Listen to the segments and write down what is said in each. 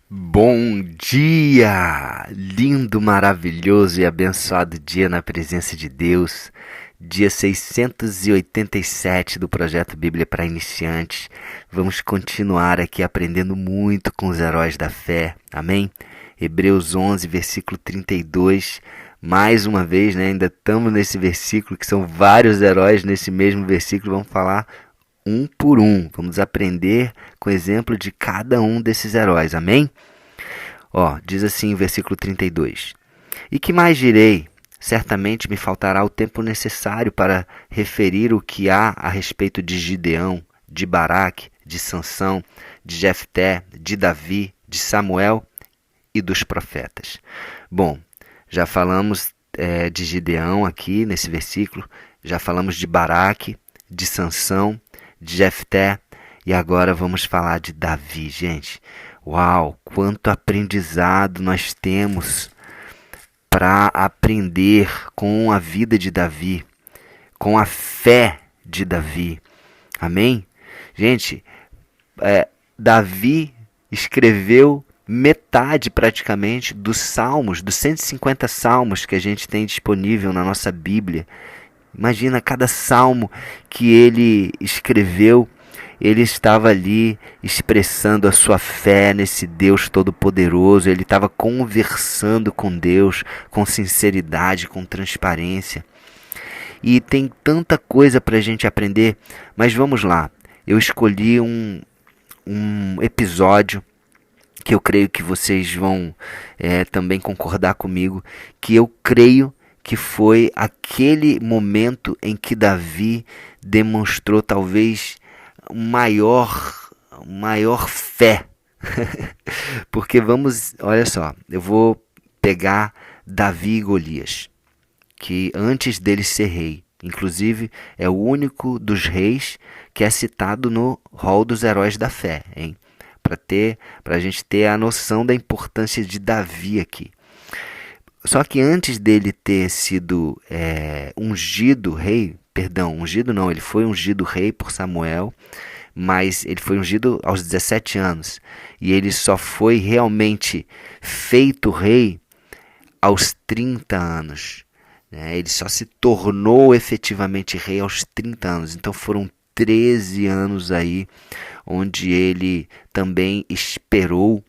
Bom dia! Lindo, maravilhoso e abençoado dia na presença de Deus. Dia 687 do projeto Bíblia para Iniciantes. Vamos continuar aqui aprendendo muito com os heróis da fé. Amém? Hebreus 11, versículo 32. Mais uma vez, ainda estamos nesse versículo, que são vários heróis nesse mesmo versículo. Vamos falar um por um. Vamos aprender com o exemplo de cada um desses heróis. Amém? Diz assim o versículo 32. E que mais direi? Certamente me faltará o tempo necessário para referir o que há a respeito de Gideão, de Baraque, de Sansão, de Jefté, de Davi, de Samuel e dos profetas. Bom, já falamos de Gideão aqui nesse versículo, já falamos de Baraque, de Sansão, de Jefté, e agora vamos falar de Davi, gente. Uau, quanto aprendizado nós temos para aprender com a vida de Davi, com a fé de Davi. Amém? Gente, Davi escreveu metade praticamente dos salmos, dos 150 salmos que a gente tem disponível na nossa Bíblia. Imagina cada salmo que ele escreveu, ele estava ali expressando a sua fé nesse Deus Todo-Poderoso, ele estava conversando com Deus com sinceridade, com transparência. E tem tanta coisa para a gente aprender, mas vamos lá. Eu escolhi um episódio que eu creio que vocês vão também concordar comigo, que eu creio que foi aquele momento em que Davi demonstrou talvez maior fé. Porque olha só, eu vou pegar Davi e Golias, que antes dele ser rei, inclusive é o único dos reis que é citado no rol dos heróis da fé, hein? Para a gente ter a noção da importância de Davi aqui. Só que antes dele ter sido ungido rei, ungido não, ele foi ungido rei por Samuel, mas ele foi ungido aos 17 anos. E ele só foi realmente feito rei aos 30 anos. Ele só se tornou efetivamente rei aos 30 anos. Então foram 13 anos aí, onde ele também esperou,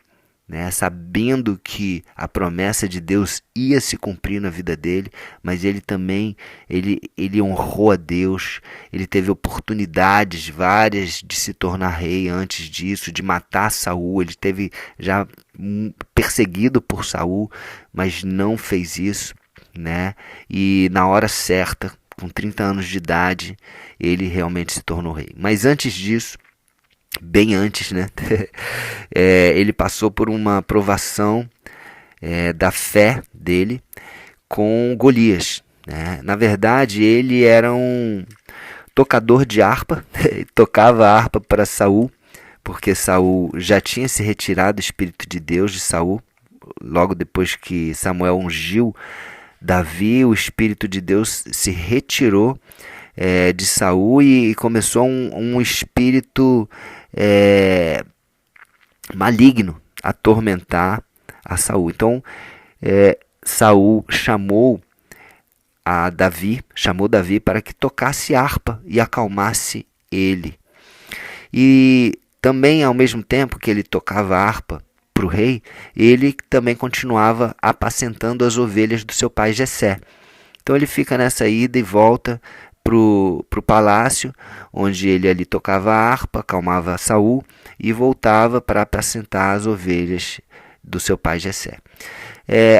sabendo que a promessa de Deus ia se cumprir na vida dele, mas ele também ele honrou a Deus, ele teve oportunidades várias de se tornar rei antes disso, de matar Saul, ele teve já perseguido por Saul, mas não fez isso, e na hora certa, com 30 anos de idade, ele realmente se tornou rei. Mas antes disso, bem antes, ele passou por uma provação da fé dele com Golias. Na verdade, ele era um tocador de harpa, tocava harpa para Saul, porque Saul já tinha se retirado do Espírito de Deus de Saul. Logo depois que Samuel ungiu Davi, o Espírito de Deus se retirou de Saul e começou um espírito maligno a atormentar a Saul. Então Saul chamou Davi para que tocasse harpa e acalmasse ele. E também, ao mesmo tempo que ele tocava harpa para o rei, ele também continuava apacentando as ovelhas do seu pai Jessé. Então ele fica nessa ida e volta para o palácio, onde ele ali tocava a harpa, acalmava Saul e voltava para apacentar as ovelhas do seu pai Jessé.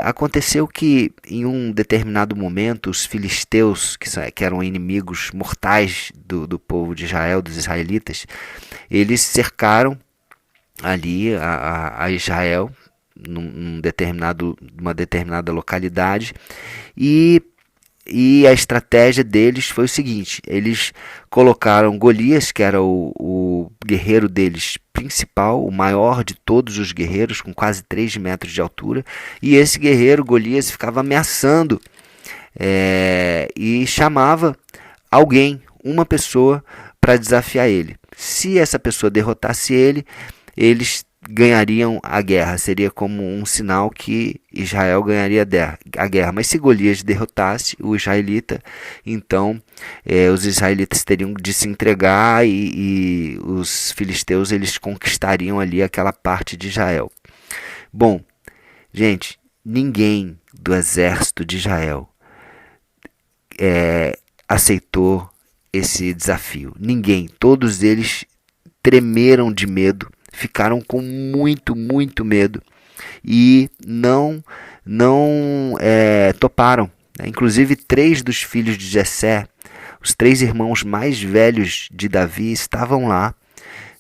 Aconteceu que em um determinado momento os filisteus, que eram inimigos mortais do povo de Israel, dos israelitas, eles cercaram ali a Israel numa determinada localidade, e a estratégia deles foi o seguinte: eles colocaram Golias, que era o guerreiro deles principal, o maior de todos os guerreiros, com quase 3 metros de altura, e esse guerreiro Golias ficava ameaçando e chamava alguém, uma pessoa, para desafiar ele. Se essa pessoa derrotasse ele, eles ganhariam a guerra, seria como um sinal que Israel ganharia a guerra. Mas se Golias derrotasse o israelita, então os israelitas teriam de se entregar e os filisteus eles conquistariam ali aquela parte de Israel. Bom, gente, ninguém do exército de Israel aceitou esse desafio. Ninguém, todos eles tremeram de medo, ficaram com muito, muito medo e não toparam. Inclusive 3 dos filhos de Jessé, os 3 irmãos mais velhos de Davi estavam lá,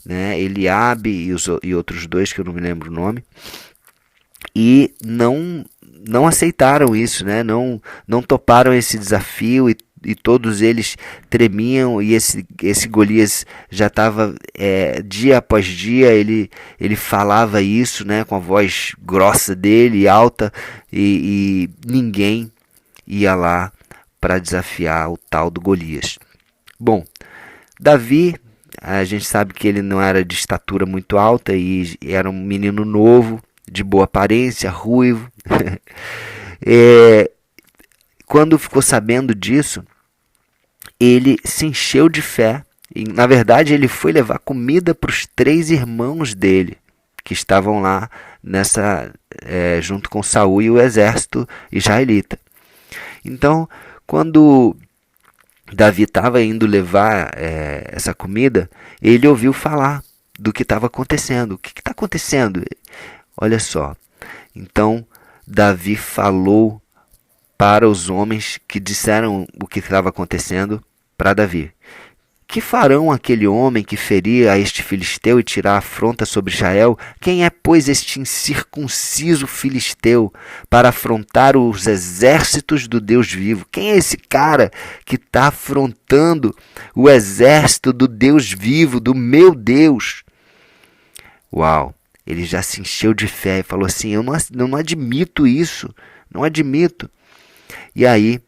né? Eliabe e outros 2 que eu não me lembro o nome, e não aceitaram isso, né? Não toparam esse desafio e todos eles tremiam, e esse Golias já estava dia após dia, ele falava isso, né, com a voz grossa dele, alta, e ninguém ia lá para desafiar o tal do Golias. Bom, Davi, a gente sabe que ele não era de estatura muito alta e era um menino novo, de boa aparência, ruivo. Quando ficou sabendo disso, ele se encheu de fé. E, na verdade, ele foi levar comida para os 3 irmãos dele, que estavam lá junto com Saul e o exército israelita. Então, quando Davi estava indo levar essa comida, ele ouviu falar do que estava acontecendo. O que está acontecendo? Olha só. Então, Davi falou para os homens que disseram o que estava acontecendo para Davi. Que farão aquele homem que ferir a este filisteu e tirar a afronta sobre Israel? Quem é, pois, este incircunciso filisteu para afrontar os exércitos do Deus vivo? Quem é esse cara que está afrontando o exército do Deus vivo, do meu Deus? Uau! Ele já se encheu de fé e falou assim, eu não admito isso, não admito. E aí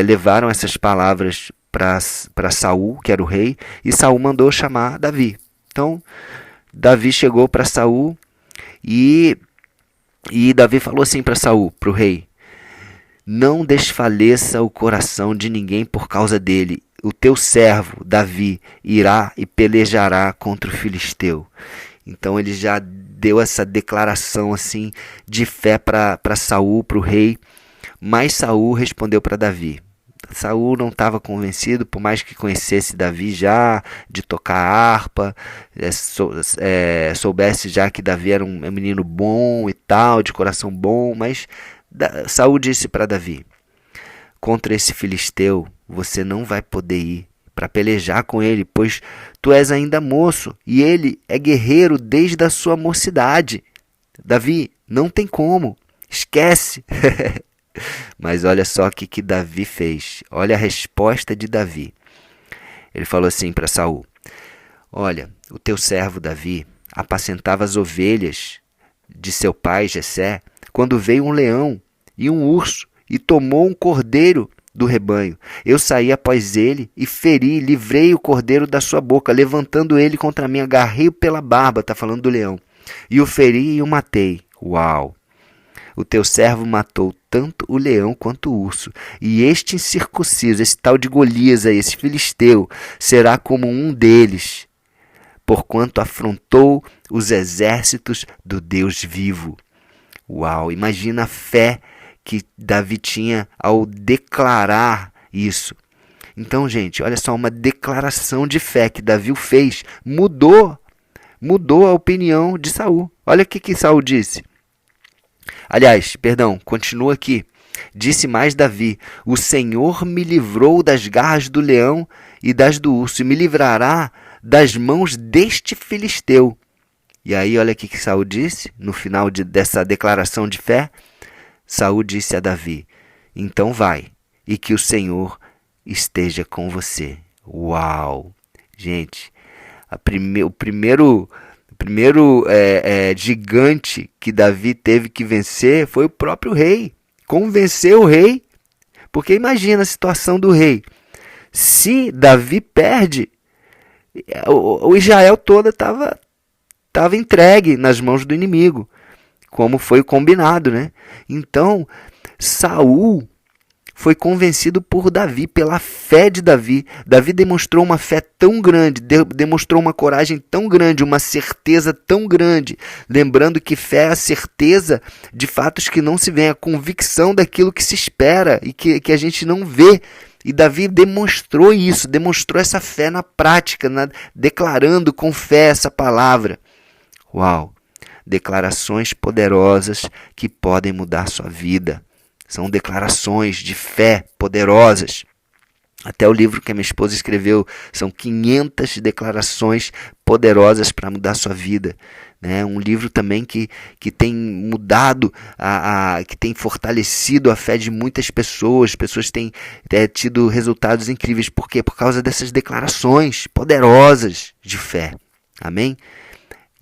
levaram essas palavras para Saul, que era o rei, e Saul mandou chamar Davi. Então, Davi chegou para Saul e Davi falou assim para Saul, para o rei, não desfaleça o coração de ninguém por causa dele. O teu servo, Davi, irá e pelejará contra o filisteu. Então ele já deu essa declaração assim de fé para Saul, para o rei. Mas Saul respondeu para Davi. Saul não estava convencido, por mais que conhecesse Davi já, de tocar harpa, soubesse já que Davi era um menino bom e tal, de coração bom, mas Saul disse para Davi, contra esse filisteu você não vai poder ir para pelejar com ele, pois tu és ainda moço, e ele é guerreiro desde a sua mocidade. Davi, não tem como, esquece. Mas olha só o que Davi fez. Olha a resposta de Davi. Ele falou assim para Saul, olha, o teu servo Davi apacentava as ovelhas de seu pai Jessé, quando veio um leão e um urso e tomou um cordeiro do rebanho. Eu saí após ele e feri, livrei o cordeiro da sua boca, levantando ele contra mim, agarrei-o pela barba, está falando do leão, e o feri e o matei. Uau! O teu servo matou tanto o leão quanto o urso, e este incircunciso, esse tal de Golias aí, esse filisteu, será como um deles, porquanto afrontou os exércitos do Deus vivo. Uau! Imagina a fé que Davi tinha ao declarar isso. Então, gente, olha só, uma declaração de fé que Davi fez mudou a opinião de Saul. Olha o que Saul disse. Aliás, perdão, continua aqui. Disse mais Davi, o Senhor me livrou das garras do leão e das do urso, e me livrará das mãos deste filisteu. E aí, olha o que Saul disse, no final dessa declaração de fé. Saul disse a Davi, então vai, e que o Senhor esteja com você. Uau! Gente, o primeiro gigante que Davi teve que vencer foi o próprio rei. Convenceu o rei, porque imagina a situação do rei. Se Davi perde, o Israel toda estava estava entregue nas mãos do inimigo, como foi combinado, né? Então, Saul foi convencido por Davi, pela fé de Davi. Davi demonstrou uma fé tão grande, demonstrou uma coragem tão grande, uma certeza tão grande. Lembrando que fé é a certeza de fatos que não se vê, a convicção daquilo que se espera e que a gente não vê. E Davi demonstrou isso, demonstrou essa fé na prática, declarando com fé essa palavra. Uau! Declarações poderosas que podem mudar sua vida. São declarações de fé poderosas. Até o livro que a minha esposa escreveu, são 500 declarações poderosas para mudar sua vida. Né? Um livro também que tem mudado, que tem fortalecido a fé de muitas pessoas. Pessoas têm tido resultados incríveis. Por quê? Por causa dessas declarações poderosas de fé. Amém?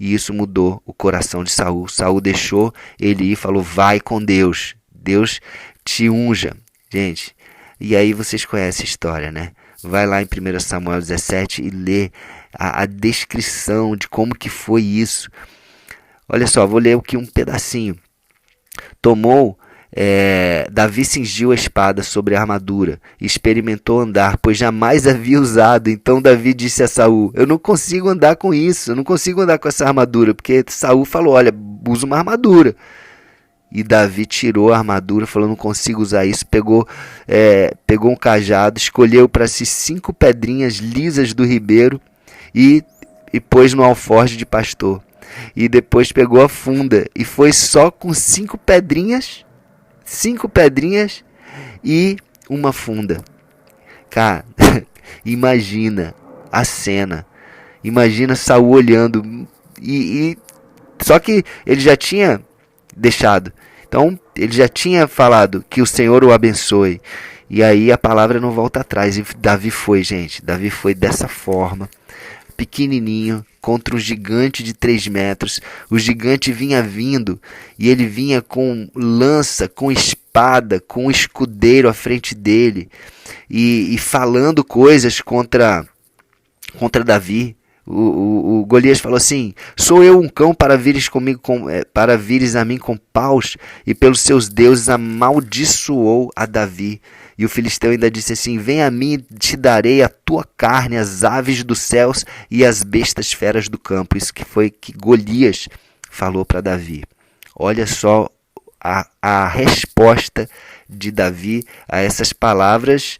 E isso mudou o coração de Saul. Saul deixou ele ir e falou, vai com Deus. Deus te unja. Gente, e aí vocês conhecem a história, né? Vai lá em 1 Samuel 17 e lê a descrição de como que foi isso. Olha só, vou ler aqui um pedacinho. Davi cingiu a espada sobre a armadura e experimentou andar, pois jamais havia usado. Então Davi disse a Saul, eu não consigo andar com isso, eu não consigo andar com essa armadura, porque Saul falou, olha, usa uma armadura. E Davi tirou a armadura, falou, não consigo usar isso, pegou um cajado, escolheu para si 5 pedrinhas lisas do ribeiro e pôs no alforje de pastor. E depois pegou a funda e foi só com 5 pedrinhas e uma funda. Cara, imagina a cena, imagina Saul olhando, só que ele já tinha deixado. Então, ele já tinha falado que o Senhor o abençoe. E aí a palavra não volta atrás. E Davi foi, gente. Davi foi dessa forma, pequenininho, contra um gigante de 3 metros. O gigante vinha vindo e ele vinha com lança, com espada, com escudeiro à frente dele. E falando coisas contra Davi. O Golias falou assim, sou eu um cão para vires a mim com paus? E pelos seus deuses amaldiçoou a Davi. E o filisteu ainda disse assim, vem a mim e te darei a tua carne, as aves dos céus e as bestas feras do campo. Isso que foi que Golias falou para Davi. Olha só a resposta de Davi a essas palavras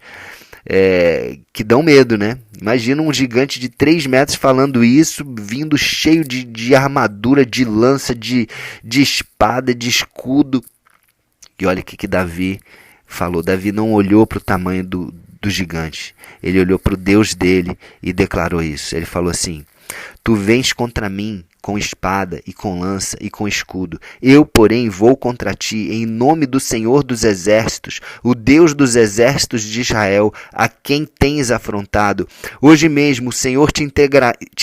que dão medo, né? Imagina um gigante de 3 metros falando isso, vindo cheio de armadura, de lança, de espada, de escudo. E olha o que Davi falou. Davi não olhou para o tamanho do gigante. Ele olhou para o Deus dele e declarou isso. Ele falou assim, tu vens contra mim com espada e com lança e com escudo. Eu, porém, vou contra ti em nome do Senhor dos Exércitos, o Deus dos exércitos de Israel, a quem tens afrontado. Hoje mesmo o Senhor te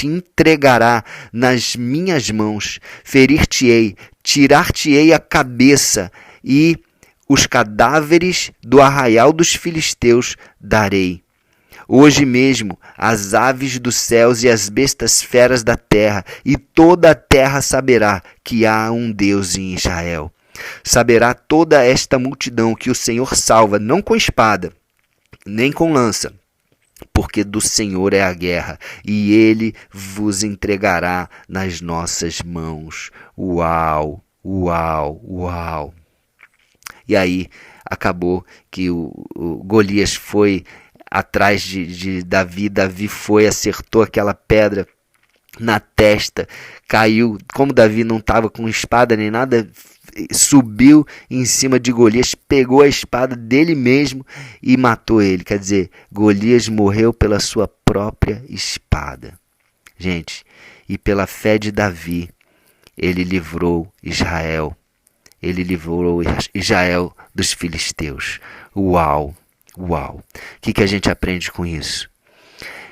entregará nas minhas mãos. Ferir-te-ei, tirar-te-ei a cabeça e os cadáveres do arraial dos filisteus darei. Hoje mesmo as aves dos céus e as bestas feras da terra, e toda a terra saberá que há um Deus em Israel. Saberá toda esta multidão que o Senhor salva, não com espada, nem com lança, porque do Senhor é a guerra, e Ele vos entregará nas nossas mãos. Uau, uau, uau. E aí acabou que o Golias foi atrás de Davi. Davi foi, acertou aquela pedra na testa, caiu. Como Davi não estava com espada nem nada, subiu em cima de Golias, pegou a espada dele mesmo e matou ele. Quer dizer, Golias morreu pela sua própria espada. Gente, e pela fé de Davi, ele livrou Israel. Ele livrou Israel dos filisteus. Uau! Uau! O que a gente aprende com isso?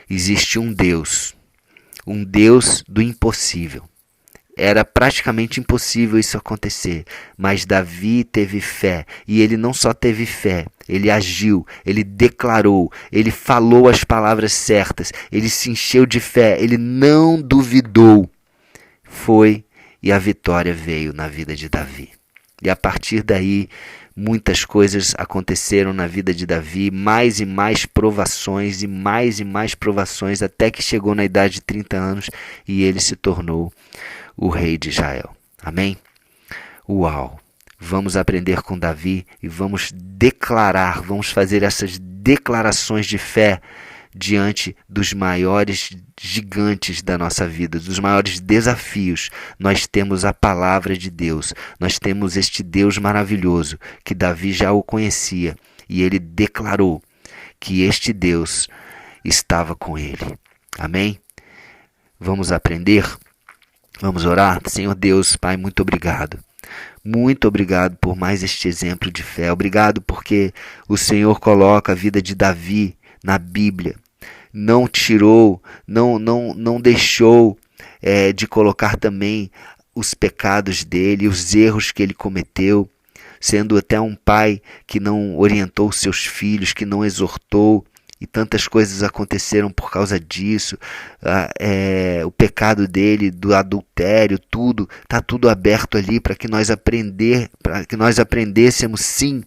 Existe um Deus do impossível. Era praticamente impossível isso acontecer, mas Davi teve fé, e ele não só teve fé, ele agiu, ele declarou, ele falou as palavras certas, ele se encheu de fé, ele não duvidou. foi e a vitória veio na vida de Davi. E a partir daí, muitas coisas aconteceram na vida de Davi, mais e mais provações, até que chegou na idade de 30 anos e ele se tornou o rei de Israel. Amém? Uau! Vamos aprender com Davi e vamos fazer essas declarações de fé diante dos maiores gigantes da nossa vida, dos maiores desafios. Nós temos a palavra de Deus, nós temos este Deus maravilhoso que Davi já o conhecia e ele declarou que este Deus estava com ele. Amém? Vamos aprender? Vamos orar? Senhor Deus, Pai, muito obrigado. Muito obrigado por mais este exemplo de fé. Obrigado porque o Senhor coloca a vida de Davi na Bíblia. Não tirou, não deixou de colocar também os pecados dele, os erros que ele cometeu, sendo até um pai que não orientou seus filhos, que não exortou, e tantas coisas aconteceram por causa disso. O pecado dele, do adultério, tudo, está tudo aberto ali para que nós aprendêssemos sim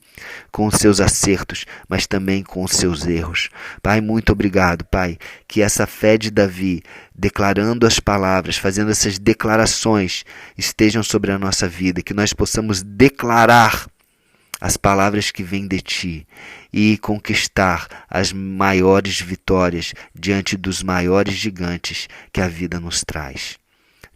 com os seus acertos, mas também com os seus erros. Pai, muito obrigado, Pai, que essa fé de Davi, declarando as palavras, fazendo essas declarações, estejam sobre a nossa vida, que nós possamos declarar as palavras que vêm de Ti e conquistar as maiores vitórias diante dos maiores gigantes que a vida nos traz.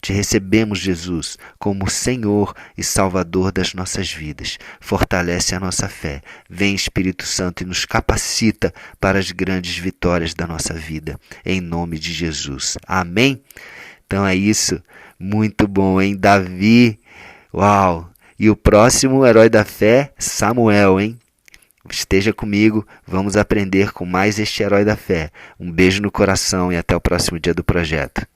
Te recebemos, Jesus, como Senhor e Salvador das nossas vidas. Fortalece a nossa fé. Vem, Espírito Santo, e nos capacita para as grandes vitórias da nossa vida. Em nome de Jesus. Amém? Então é isso. Muito bom, hein? Davi. Uau! E o próximo herói da fé, Samuel, hein? Esteja comigo, vamos aprender com mais este herói da fé. Um beijo no coração e até o próximo dia do projeto.